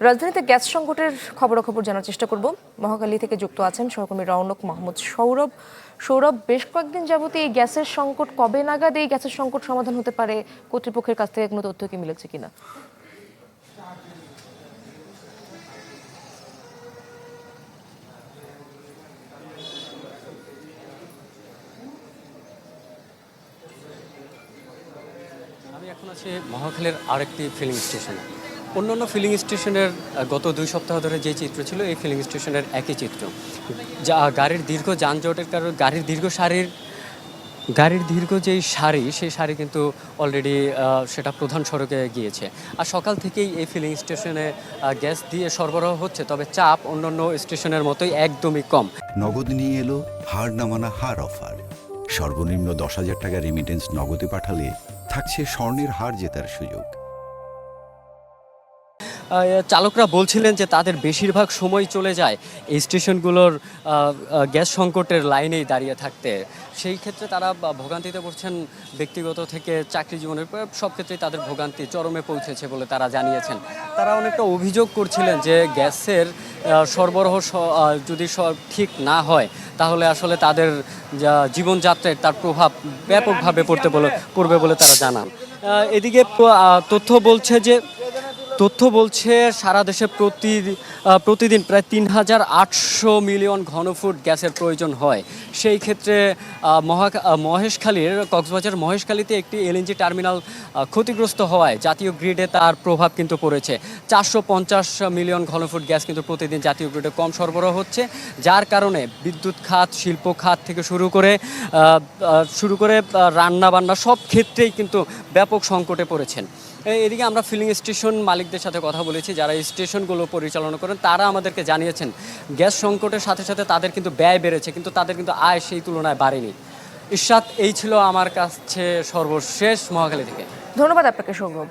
রাজধানীতে গ্যাস সংকটের খবরাখবর জানার চেষ্টা করব। মহাখালী থেকে যুক্ত আছেন সহকর্মী রওনক মাহমুদ সৌরভ। সৌরভ, বেশ কয়েকদিন যাবত এই গ্যাসের সংকট, কবে নাগাদ এই গ্যাসের সংকট সমাধান হতে পারে? কর্তৃপক্ষের কাছ থেকে কোনো তথ্য কি মিলেছে কিনা? আমি এখন আছি মহাখালীর আরেকটি ফিলিং স্টেশনে। অন্যান্য ফিলিং স্টেশনের গত 2 সপ্তাহ ধরে যে চিত্র ছিল, এই ফিলিং স্টেশনের একই চিত্র। যা গাড়ির দীর্ঘ যানজটের কারণে গাড়ির দীর্ঘ যেই সারি, সেই সারি কিন্তু অলরেডি সেটা প্রধান সড়কে গিয়েছে। আর সকাল থেকেই এই ফিলিং স্টেশনে গ্যাস দিয়ে সরবরাহ হচ্ছে, তবে চাপ অন্যান্য স্টেশনের মতোই একদমই কম। নগদ নিয়ে এলো হার না মানা হার অফার। সর্বনিম্ন 10,000 টাকা রেমিটেন্স নগদে পাঠালে থাকছে স্বর্ণের হার জেতার সুযোগ। চালকরা বলছিলেন যে তাদের বেশিরভাগ সময় চলে যায় এই স্টেশনগুলোর গ্যাস সংকটের লাইনেই দাঁড়িয়ে থাকতে। সেই ক্ষেত্রে তারা ভোগান্তিতে পড়ছেন, ব্যক্তিগত থেকে চাকরি জীবনের সব ক্ষেত্রেই তাদের ভোগান্তি চরমে পৌঁছেছে বলে তারা জানিয়েছেন। তারা অনেকটা অভিযোগ করছিলেন যে গ্যাসের সরবরাহ যদি ঠিক না হয়, তাহলে আসলে তাদের জীবনযাত্রায় তার প্রভাব ব্যাপকভাবে পড়বে বলে তারা জানান। এদিকে তথ্য বলছে সারা দেশে প্রতিদিন প্রায় 3,800 মিলিয়ন ঘনফুট গ্যাসের প্রয়োজন হয়। সেই ক্ষেত্রে কক্সবাজার মহেশখালীতে একটি এলএনজি টার্মিনাল ক্ষতিগ্রস্ত হওয়ায় জাতীয় গ্রিডে তার প্রভাব কিন্তু পড়েছে। 450 মিলিয়ন ঘনফুট গ্যাস কিন্তু প্রতিদিন জাতীয় গ্রিডে কম সরবরাহ হচ্ছে, যার কারণে বিদ্যুৎ খাত, শিল্প খাত থেকে শুরু করে রান্নাবান্না সব ক্ষেত্রেই কিন্তু ব্যাপক সংকটে পড়েছেন। এদিকে আমরা ফিলিং স্টেশন মালিকদের সাথে কথা বলেছি, যারা এই স্টেশনগুলো পরিচালনা করেন। তারা আমাদেরকে জানিয়েছেন গ্যাস সংকটের সাথে সাথে তাদের কিন্তু ব্যয় বেড়েছে, কিন্তু তাদের কিন্তু আয় সেই তুলনায় বাড়েনি। ইরশাদ, এই ছিল আমার কাছে সর্বশেষ মহাখালী থেকে। ধন্যবাদ আপনাকে সৌরভ।